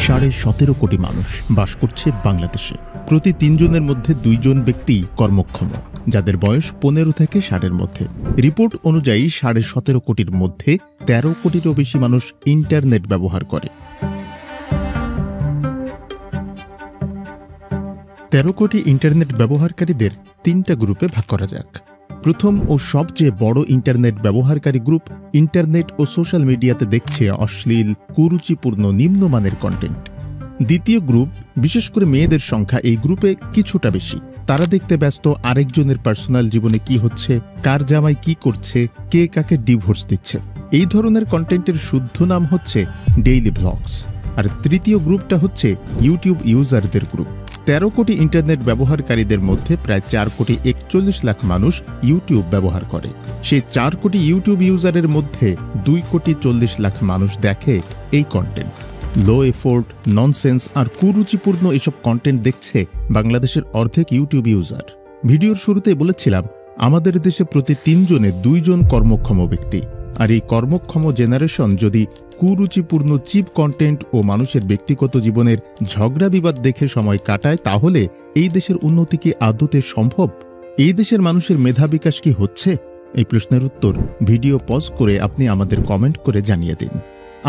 17.5 কোটি মানুষ বাস করছে বাংলাদেশে। প্রতি 3 জনের মধ্যে 2 জন ব্যক্তি কর্মক্ষম, যাদের বয়স 15 থেকে 60-এর মধ্যে। রিপোর্ট অনুযায়ী 17.5 কোটির মধ্যে 13 কোটিরও বেশি মানুষ ইন্টারনেট ব্যবহার করে। 13 কোটি ইন্টারনেট ব্যবহারকারীদের 3টা গ্রুপে ভাগ করা যাক। প্রথম ও সবচেয়ে বড় ইন্টারনেট ব্যবহারকারী গ্রুপ ইন্টারনেট ও সোশ্যাল মিডিয়াতে দেখছে অশ্লীল, কুরুচিপূর্ণ, নিম্নমানের কন্টেন্ট। দ্বিতীয় গ্রুপ, বিশেষ করে মেয়েদের সংখ্যা এই গ্রুপে কিছুটা বেশি। তারা দেখতে ব্যস্ত আরেকজনের পার্সোনাল জীবনে কি হচ্ছে, কার জামাই কি করছে, কে কাকে ডিভোর্স দিচ্ছে। এই ধরনের কন্টেন্টের শুদ্ধ নাম হচ্ছে ডেইলি ভ্লগস। আর তৃতীয় গ্রুপটা হচ্ছে ইউটিউব ইউজারদের গ্রুপ। 13 কোটি ইন্টারনেট ব্যবহারকারীদের মধ্যে প্রায় 4 কোটি 41 লাখ মানুষ ইউটিউব ব্যবহার করে। সেই 4 কোটি ইউটিউব ইউজারের মধ্যে 2 কোটি 40 লাখ মানুষ দেখে এই কন্টেন্ট। লো এফোর্ট, ননসেন্স আর কুরুচিপূর্ণ এসব কন্টেন্ট দেখছে বাংলাদেশের অর্ধেক ইউটিউব ইউজার। ভিডিওর শুরুতে বলেছিলাম, আমাদের দেশে প্রতি 3 জনে 2 জন কর্মক্ষম ব্যক্তি। আর এই কর্মক্ষম জেনারেশন যদি কুরুচিপূর্ণ চিপ কন্টেন্ট ও মানুষের ব্যক্তিগত জীবনের ঝগড়া বিবাদ দেখে সময় কাটায়, তাহলে এই দেশের উন্নতি কি আদতে সম্ভব? এই দেশের মানুষের মেধা বিকাশ কি হচ্ছে? এই প্রশ্নের উত্তর ভিডিও পজ করে আপনি আমাদের কমেন্ট করে জানিয়ে দিন।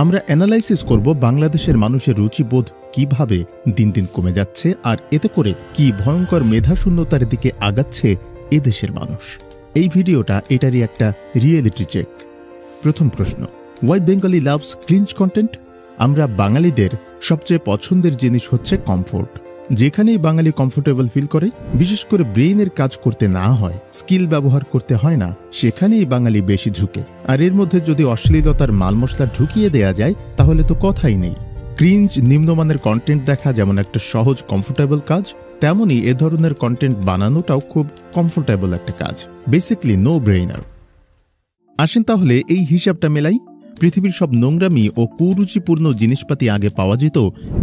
আমরা অ্যানালাইসিস করব বাংলাদেশের মানুষের রুচিবোধ কিভাবে দিন দিন কমে যাচ্ছে, আর এতে করে কি ভয়ঙ্কর মেধাশূন্যতার দিকে আগাচ্ছে এদেশের মানুষ। এই ভিডিওটা এটারই একটা রিয়েলিটি চেক। প্রথম প্রশ্ন, why Bengali loves cringe content? আমরা বাঙালিদের সবচেয়ে পছন্দের জিনিস হচ্ছে কমফোর্ট। যেখানেই বাঙালি কমফোর্টেবল ফিল করে, বিশেষ করে ব্রেইনের কাজ করতে না হয়, স্কিল ব্যবহার করতে হয় না, সেখানেই বাঙালি বেশি ঝুঁকে। আর এর মধ্যে যদি অশ্লীলতার মাল মশলা ঢুকিয়ে দেয়া যায়, তাহলে তো কথাই নেই। ক্রিঞ্জ, নিম্নমানের কন্টেন্ট দেখা যেমন একটা সহজ কমফোর্টেবল কাজ, তেমনই এ ধরনের কন্টেন্ট বানানোটাও খুব কমফোর্টেবল একটা কাজ। Basically no ব্রেইনার। আসেন তাহলে এই হিসাবটা মেলাই। পৃথিবীর সব নোংরামি ও কুরুচিপূর্ণ জিনিসপাতি আগে পাওয়া যেত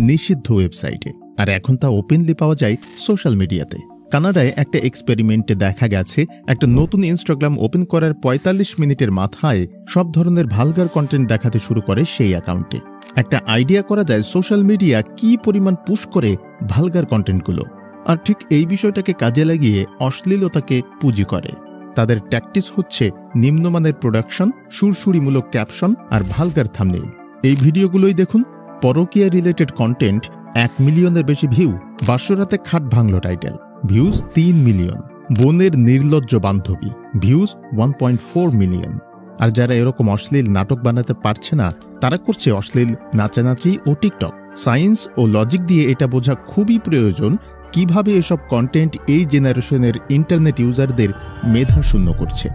নিষিদ্ধ ওয়েবসাইটে, আর এখন তা ওপেনলি পাওয়া যায় সোশ্যাল মিডিয়াতে। কানাডায় একটা এক্সপেরিমেন্টে দেখা গেছে, একটা নতুন ইনস্টাগ্রাম ওপেন করার 45 মিনিটের মাথায় সব ধরনের ভালগার কন্টেন্ট দেখাতে শুরু করে সেই অ্যাকাউন্টে। একটা আইডিয়া করা যায় সোশ্যাল মিডিয়া কি পরিমাণ পুশ করে ভালগার কন্টেন্টগুলো, আর ঠিক এই বিষয়টাকে কাজে লাগিয়ে অশ্লীলতাকে পুঁজি করে। তাদের ট্যাকটিক্স হচ্ছে নিম্নমানের প্রোডাকশন, সুরসুরিমূলক ক্যাপশন আর ভালগার থাম্বনেইল। এই ভিডিওগুলোই দেখুন। পরকীয়া রিলেটেড কন্টেন্ট 1 মিলিয়নের বেশি ভিউ। বাসরাতে খাট ভাঙল টাইটেল, ভিউজ 3 মিলিয়ন। বোনের নির্লজ্জ বান্ধবী, ভিউজ 1.4 মিলিয়ন। আর যারা এরকম অশ্লীল নাটক বানাতে পারছে না, তারা করছে অশ্লীল নাচানাচি ও টিকটক। সায়েন্স ও লজিক দিয়ে এটা বোঝা খুবই প্রয়োজন কিভাবে এসব কন্টেন্ট এই জেনারেশনের ইন্টারনেট ইউজারদের মেধা শূন্য করছে।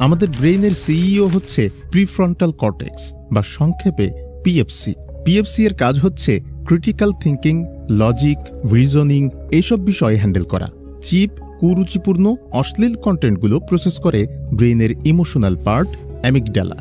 আমাদের ব্রেইনের সিইও হচ্ছে প্রিফ্রন্টাল কর্টেক্স, বা সংক্ষেপে পিএফসি। পিএফসি এর কাজ হচ্ছে ক্রিটিক্যাল থিঙ্কিং, লজিক, রিজনিং এইসব বিষয় হ্যান্ডেল করা। চিপ, কুরুচিপূর্ণ, অশ্লীল কন্টেন্টগুলো প্রসেস করে ব্রেইনের ইমোশনাল পার্ট অ্যামিগডালা।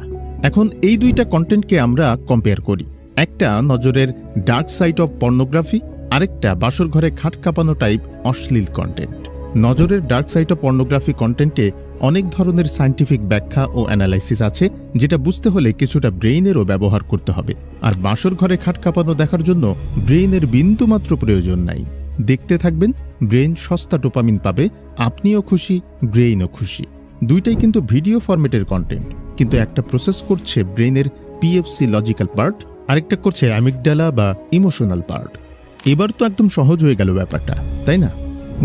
এখন এই 2টা কন্টেন্টকে আমরা কম্পেয়ার করি। একটা নজরের ডার্ক সাইড অফ পর্নোগ্রাফি, আরেকটা বাসর ঘরে খাট কাঁপানো টাইপ অশ্লীল কন্টেন্ট। নজরের ডার্ক সাইড অফ পর্নোগ্রাফি কন্টেন্টে অনেক ধরনের সায়েন্টিফিক ব্যাখ্যা ও অ্যানালাইসিস আছে, যেটা বুঝতে হলে কিছুটা ব্রেইনেরও ব্যবহার করতে হবে। আর বাসর ঘরে খাট কাঁপানো দেখার জন্য ব্রেইনের বিন্দুমাত্র প্রয়োজন নাই। দেখতে থাকবেন, ব্রেইন সস্তা ডোপামিন পাবে, আপনিও খুশি, ব্রেইনও খুশি। 2টাই কিন্তু ভিডিও ফরম্যাটের কন্টেন্ট, কিন্তু একটা প্রসেস করছে ব্রেইনের পিএফসি লজিক্যাল পার্ট, আরেকটা করছে অ্যামিগডালা বা ইমোশনাল পার্ট। এবার তো একদম সহজ হয়ে গেল ব্যাপারটা, তাই না?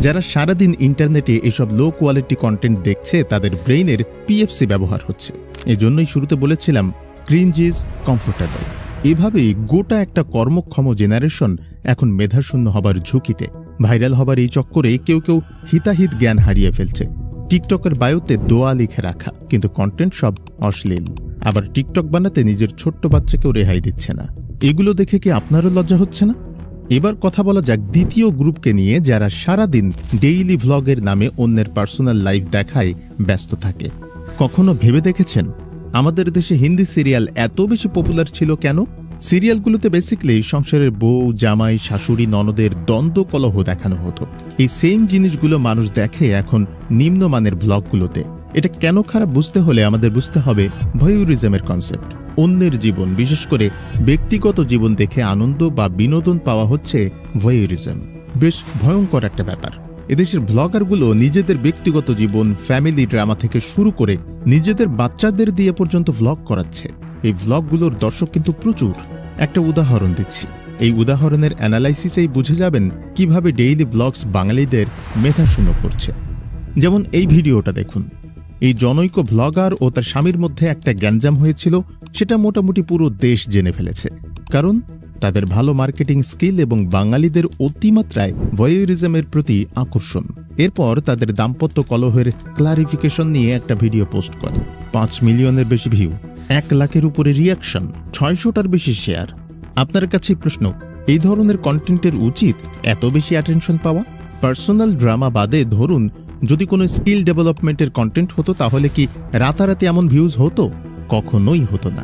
যারা সারাদিন ইন্টারনেটে এসব লো কোয়ালিটি কন্টেন্ট দেখছে, তাদের ব্রেইনের পিএফসি ব্যবহার হচ্ছে। এজন্যই শুরুতে বলেছিলাম ক্রিঞ্জ ইজ কমফোর্টেবল। এভাবেই গোটা একটা কর্মক্ষম জেনারেশন এখন মেধাশূন্য হবার ঝুঁকিতে। ভাইরাল হবার এই চক্করে কেউ কেউ হিতাহিত জ্ঞান হারিয়ে ফেলছে। টিকটকের বায়োতে দোয়া লিখে রাখা, কিন্তু কন্টেন্ট সব অশ্লীল। আবার টিকটক বানাতে নিজের ছোট্ট বাচ্চাকেও রেহাই দিচ্ছে না। এগুলো দেখে কি আপনারও লজ্জা হচ্ছে না? এবার কথা বলা যাক দ্বিতীয় গ্রুপকে নিয়ে, যারা সারাদিন ডেইলি ভ্লগের নামে অন্যের পার্সোনাল লাইফ দেখায় ব্যস্ত থাকে। কখনো ভেবে দেখেছেন আমাদের দেশে হিন্দি সিরিয়াল এত বেশি পপুলার ছিল কেন? সিরিয়ালগুলোতে বেসিক্যালি সংসারের বউ, জামাই, শাশুড়ি, ননদের দ্বন্দ্ব কলহ দেখানো হতো। এই সেম জিনিসগুলো মানুষ দেখে এখন নিম্নমানের ভ্লগগুলোতে। এটা কেন খারাপ বুঝতে হলে আমাদের বুঝতে হবে ভয়েউরিজমের কনসেপ্ট। অন্যের জীবন, বিশেষ করে ব্যক্তিগত জীবন দেখে আনন্দ বা বিনোদন পাওয়া হচ্ছে ভয়েউরিজম। বেশ ভয়ঙ্কর একটা ব্যাপার। এদেশের ব্লগারগুলো নিজেদের ব্যক্তিগত জীবন, ফ্যামিলি ড্রামা থেকে শুরু করে নিজেদের বাচ্চাদের দিয়ে পর্যন্ত ভ্লগ করাচ্ছে। এই ভ্লগগুলোর দর্শক কিন্তু প্রচুর। একটা উদাহরণ দিচ্ছি। এই উদাহরণের অ্যানালাইসিসেই বুঝে যাবেন কিভাবে ডেইলি ব্লগস বাঙালিদের মেধাশূন্য করছে। যেমন এই ভিডিওটা দেখুন। এই জনৈক ভ্লগার ও তার স্বামীর মধ্যে একটা গ্যাঞ্জাম হয়েছিল, সেটা মোটামুটি পুরো দেশ জেনে ফেলেছে। কারণ তাদের ভালো মার্কেটিং স্কিল এবং বাঙালিদের অতিমাত্রায় ভয়েউরিজমের প্রতি আকর্ষণ। এরপর তাদের দাম্পত্য কলহের ক্লারিফিকেশন নিয়ে একটা ভিডিও পোস্ট করে। 5 মিলিয়নের বেশি ভিউ, 1 লাখের উপরে রিয়াকশন, 600টার বেশি শেয়ার। আপনার কাছে প্রশ্ন, এই ধরনের কন্টেন্টের উচিত এত বেশি অ্যাটেনশন পাওয়া? পার্সোনাল ড্রামা বাদে ধরুন যদি কোনো স্কিল ডেভেলপমেন্টের কন্টেন্ট হতো, তাহলে কি রাতারাতি এমন ভিউজ হতো? কখনোই হতো না।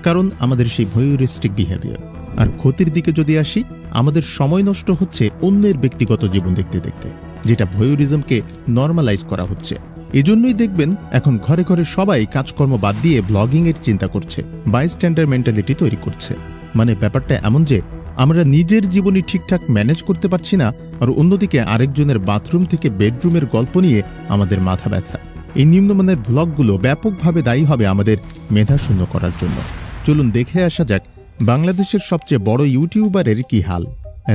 কারণ আমাদের সেই ভয়েউরিস্টিক বিহেভিয়ার। আর ক্ষতির দিকে যদি আসি, আমাদের সময় নষ্ট হচ্ছে অন্যের ব্যক্তিগত জীবন দেখতে দেখতে, যেটা ভয়েউরিজমকে নর্মালাইজ করা হচ্ছে। এজন্যই দেখবেন এখন ঘরে ঘরে সবাই কাজকর্ম বাদ দিয়ে ব্লগিংয়ের চিন্তা করছে, বাইস্ট্যান্ডার মেন্টালিটি তৈরি করছে। মানে ব্যাপারটা এমন যে আমরা নিজের জীবনই ঠিকঠাক ম্যানেজ করতে পারছি না, আর অন্যদিকে আরেকজনের বাথরুম থেকে বেডরুমের গল্প নিয়ে আমাদের মাথা ব্যথা। এই নিম্নমানের ব্লগগুলো ব্যাপকভাবে দায়ী হবে আমাদের মেধাশূন্য করার জন্য। চলুন দেখে আসা যাক বাংলাদেশের সবচেয়ে বড় ইউটিউবারের কি হাল।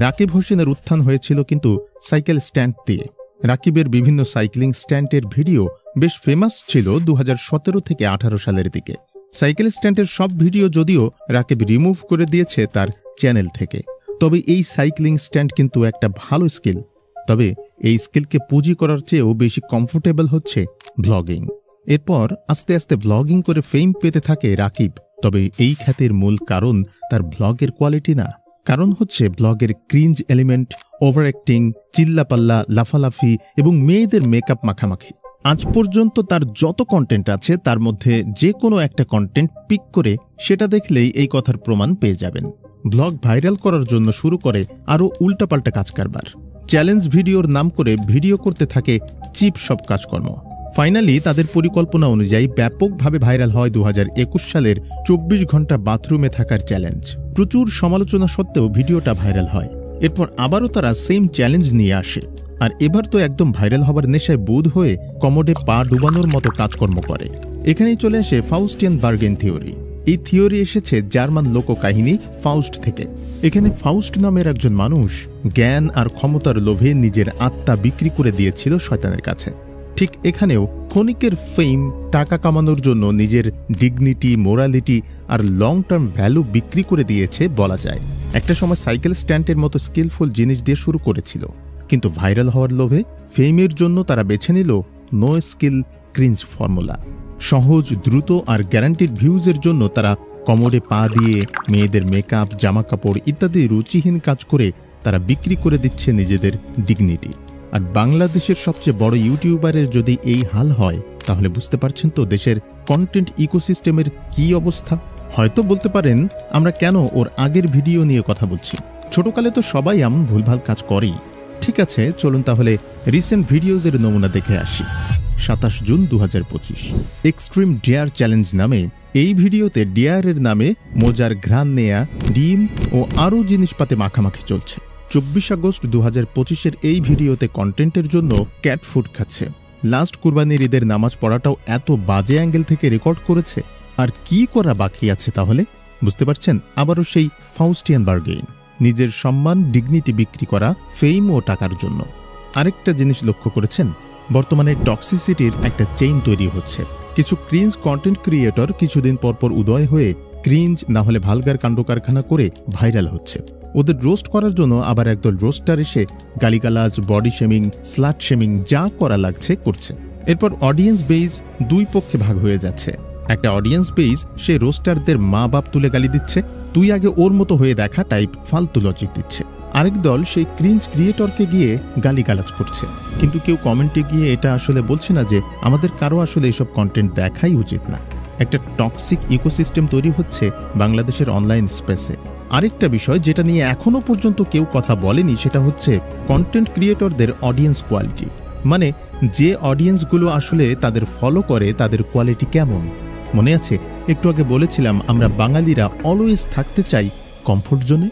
রাকিব হোসেনের উত্থান হয়েছিল কিন্তু সাইকেল স্ট্যান্ড দিয়ে। রাকিবের বিভিন্ন সাইক্লিং স্ট্যান্ডের ভিডিও বেশ ফেমাস ছিল 2017 থেকে 18 সালের দিকে। সাইকেল স্ট্যান্ডের সব ভিডিও যদিও রাকিব রিমুভ করে দিয়েছে তার চ্যানেল থেকে। তবে এই সাইক্লিং স্ট্যান্ড কিন্তু একটা ভালো স্কিল। তবে এই স্কিলকে পুঁজি করার চেয়েও বেশি কমফোর্টেবল হচ্ছে ব্লগিং। এরপর আস্তে আস্তে ব্লগিং করে ফেম পেতে থাকে রাকিব। তবে এই খ্যাতির মূল কারণ তার ব্লগের কোয়ালিটি না, কারণ হচ্ছে ব্লগের ক্রিঞ্জ এলিমেন্ট, ওভার অ্যাক্টিং, চিল্লাপাল্লা, লাফালাফি এবং মেয়েদের মেকআপ মাখামাখি। আজ পর্যন্ত তার যত কন্টেন্ট আছে তার মধ্যে যে কোনো একটা কন্টেন্ট পিক করে সেটা দেখলেই এই কথার প্রমাণ পেয়ে যাবেন। ব্লগ ভাইরাল করার জন্য শুরু করে আরও উল্টাপাল্টা কাজকারবার। চ্যালেঞ্জ ভিডিওর নাম করে ভিডিও করতে থাকে চিপ সব কাজকর্ম। ফাইনালি তাদের পরিকল্পনা অনুযায়ী ব্যাপকভাবে ভাইরাল হয় 2021 সালের 24 ঘন্টা বাথরুমে থাকার চ্যালেঞ্জ। প্রচুর সমালোচনা সত্ত্বেও ভিডিওটা ভাইরাল হয়। এরপর আবারও তারা সেম চ্যালেঞ্জ নিয়ে আসে, আর এবার তো একদম ভাইরাল হবার নেশায় বুঁদ হয়ে কমোডে পা ডুবানোর মতো কাজকর্ম করে। এখানেই চলে আসে ফাউস্টিয়ান বার্গেন থিওরি। এই থিওরি এসেছে জার্মান লোককাহিনী ফাউস্ট থেকে। এখানে ফাউস্ট নামের একজন মানুষ জ্ঞান আর ক্ষমতার লোভে নিজের আত্মা বিক্রি করে দিয়েছিল শয়তানের কাছে। ঠিক এখানেও ক্ষণিকের ফেম, টাকা কামানোর জন্য নিজের ডিগনিটি, মোরালিটি আর লং টার্ম ভ্যালু বিক্রি করে দিয়েছে বলা যায়। একটা সময় সাইকেল স্ট্যান্ডের মতো স্কিলফুল জিনিস দিয়ে শুরু করেছিল, কিন্তু ভাইরাল হওয়ার লোভে, ফেমের জন্য তারা বেছে নিল নো স্কিল ক্রিঞ্জ ফর্মুলা। সহজ, দ্রুত আর গ্যারান্টিড ভিউজের জন্য তারা কমোডে পা দিয়ে মেয়েদের মেকআপ, জামা কাপড় ইত্যাদি রুচিহীন কাজ করে তারা বিক্রি করে দিচ্ছে নিজেদের ডিগনিটি। আর বাংলাদেশের সবচেয়ে বড় ইউটিউবারের যদি এই হাল হয়, তাহলে বুঝতে পারছেন তো দেশের কন্টেন্ট ইকোসিস্টেমের কি অবস্থা। হয়তো বলতে পারেন আমরা কেন ওর আগের ভিডিও নিয়ে কথা বলছি, ছোটকালে তো সবাই এমন ভুলভাল কাজ করেই। ঠিক আছে, চলুন তাহলে রিসেন্ট ভিডিওজের নমুনা দেখে আসি। 27 জুন 2025 এক্সট্রিম ডেয়ার চ্যালেঞ্জ নামে এই ভিডিওতে ডেয়ারের নামে মোজার ঘ্রাণ নেয়া, ডিম ও আরও জিনিসপাতি মাখামাখি চলছে। 24 আগস্ট 2025 এই ভিডিওতে কন্টেন্টের জন্য ক্যাট ফুড খাচ্ছে। লাস্ট কুরবানির ঈদের নামাজ পড়াটাও এত বাজে অ্যাঙ্গেল থেকে রেকর্ড করেছে। আর কি করা বাকি আছে তাহলে? বুঝতে পারছেন, আবারও সেই ফাউস্টিয়ান বার্গেইন, নিজের সম্মান, ডিগনিটি বিক্রি করা ফেম ও টাকার জন্য। আরেকটা জিনিস লক্ষ্য করেছেন, বর্তমানে টক্সিসিটির একটা চেইন তৈরি হচ্ছে। কিছু ক্রিঞ্জ কন্টেন্ট ক্রিয়েটর কিছুদিন পরপর উদয় হয়ে ক্রিঞ্জ না হলে ভালগার কাণ্ড কারখানা করে ভাইরাল হচ্ছে। ওদের রোস্ট করার জন্য আবার একদল রোস্টার এসে গালিগালাজ, বডি শেমিং, স্লাট শেমিং যা করা লাগছে করছে। এরপর অডিয়েন্স বেজ দুই পক্ষে ভাগ হয়ে যাচ্ছে। একটা অডিয়েন্স বেজ সে রোস্টারদের মা বাপ তুলে গালি দিচ্ছে, তুই আগে ওর মতো হয়ে দেখা টাইপ ফালতু লজিক দিচ্ছে। আরেক দল সেই ক্রিঞ্জ ক্রিয়েটরকে গিয়ে গালিগালাজ করছে, কিন্তু কেউ কমেন্টে গিয়ে এটা আসলে বলছে না যে আমাদের কারো আসলে এসব কন্টেন্ট দেখাই উচিত না। একটা টক্সিক ইকোসিস্টেম তৈরি হচ্ছে বাংলাদেশের অনলাইন স্পেসে। আরেকটা বিষয় যেটা নিয়ে এখনো পর্যন্ত কেউ কথা বলেনি, সেটা হচ্ছে কন্টেন্ট ক্রিয়েটরদের অডিয়েন্স কোয়ালিটি। মানে যে অডিয়েন্সগুলো আসলে তাদের ফলো করে তাদের কোয়ালিটি কেমন। মনে আছে একটু আগে বলেছিলাম আমরা বাঙালিরা অলওয়েজ থাকতে চাই কমফোর্ট জোনে।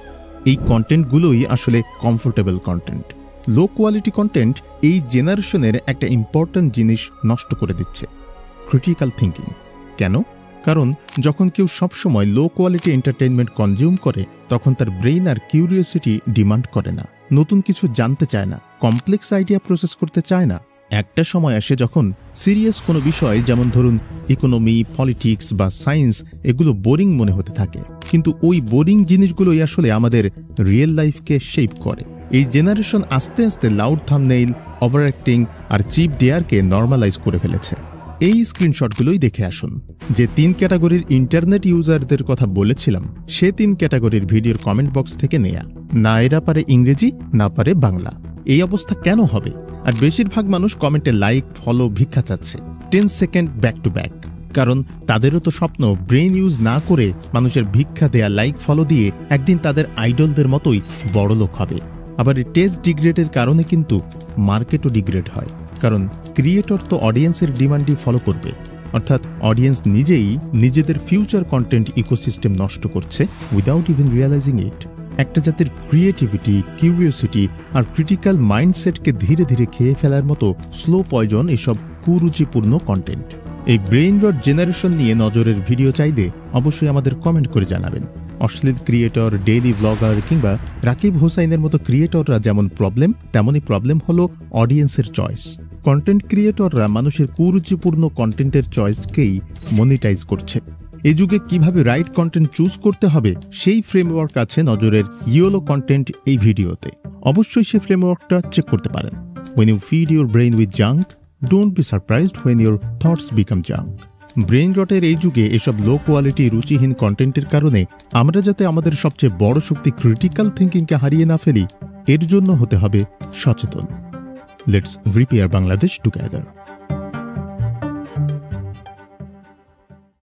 এই কন্টেন্টগুলোই আসলে comfortable content. Low quality content এই জেনারেশনের একটা ইম্পর্ট্যান্ট জিনিস নষ্ট করে দিচ্ছে, ক্রিটিক্যাল থিঙ্কিং। কেন? কারণ যখন কেউ সবসময় লো কোয়ালিটি এন্টারটেইনমেন্ট কনজিউম করে তখন তার ব্রেইন আর কিউরিওসিটি ডিমান্ড করে না, নতুন কিছু জানতে চায় না, কমপ্লেক্স আইডিয়া প্রসেস করতে চায় না। একটা সময় আসে যখন সিরিয়াস কোনো বিষয়, যেমন ধরুন ইকোনমি, পলিটিক্স বা সায়েন্স, এগুলো বোরিং মনে হতে থাকে। কিন্তু ওই বোরিং জিনিসগুলোই আসলে আমাদের রিয়েল লাইফকে শেপ করে। এই জেনারেশন আস্তে আস্তে লাউড থাম্বনেইল, ওভার অ্যাক্টিং আর চিপ ডেয়ারকে নর্মালাইজ করে ফেলেছে। এই স্ক্রিনশটগুলোই দেখে আসুন। যে 3 ক্যাটাগরির ইন্টারনেট ইউজারদের কথা বলেছিলাম সে 3 ক্যাটাগরির ভিডিওর কমেন্ট বক্স থেকে নেয়া। না এরা পারে ইংরেজি, না পারে বাংলা। এই অবস্থা কেন হবে? আর বেশিরভাগ মানুষ কমেন্টে লাইক, ফলো, ভিক্ষা চাচ্ছে 10 সেকেন্ড ব্যাক টু ব্যাক। কারণ তাদেরও তো স্বপ্ন ব্রেন ইউজ না করে মানুষের ভিক্ষা দেয়া, লাইক, ফলো দিয়ে একদিন তাদের আইডলদের মতোই বড়লোক হবে। আবার এই টেস্ট ডিগ্রেডের কারণে কিন্তু মার্কেটও ডিগ্রেড হয়। কারণ ক্রিয়েটর তো অডিয়েন্সের ডিমান্ডই ফলো করবে, অর্থাৎ অডিয়েন্স নিজেই নিজেদের ফিউচার কন্টেন্ট ইকোসিস্টেম নষ্ট করছে উইদাউট ইভেন রিয়ালাইজিং ইট। একটা জাতির ক্রিয়েটিভিটি, কিউরিওসিটি আর ক্রিটিক্যাল মাইন্ডসেটকে ধীরে ধীরে খেয়ে ফেলার মতো স্লো পয়জন এসব কুরুচিপূর্ণ কন্টেন্ট। এই ব্রেইন রট জেনারেশন নিয়ে নজরের ভিডিও চাইলে অবশ্যই আমাদের কমেন্ট করে জানাবেন। অশ্লীল ক্রিয়েটর, ডেইলি ব্লগার কিংবা রাকিব হোসাইনের মতো ক্রিয়েটররা যেমন প্রবলেম, তেমনই প্রবলেম হলো অডিয়েন্সের চয়েস। কন্টেন্ট ক্রিয়েটররা মানুষের কুরুচিপূর্ণ কন্টেন্টের চয়েসকেই মনিটাইজ করছে। এই যুগে কিভাবে রাইট কন্টেন্ট চুজ করতে হবে সেই ফ্রেমওয়ার্ক আছে নজরের ইয়েলো কন্টেন্ট এই ভিডিওতে। অবশ্যই সেই ফ্রেমওয়ার্কটা চেক করতে পারেন। When you feed your brain with junk, don't be surprised when your thoughts become junk. Brain রটের এই যুগে এসব লো কোয়ালিটি রুচিহীন কন্টেন্টের কারণে আমরা যাতে আমাদের সবচেয়ে বড় শক্তি ক্রিটিক্যাল থিঙ্কিংকে হারিয়ে না ফেলি, এর জন্য হতে হবে সচেতন। Let's repair Bangladesh together.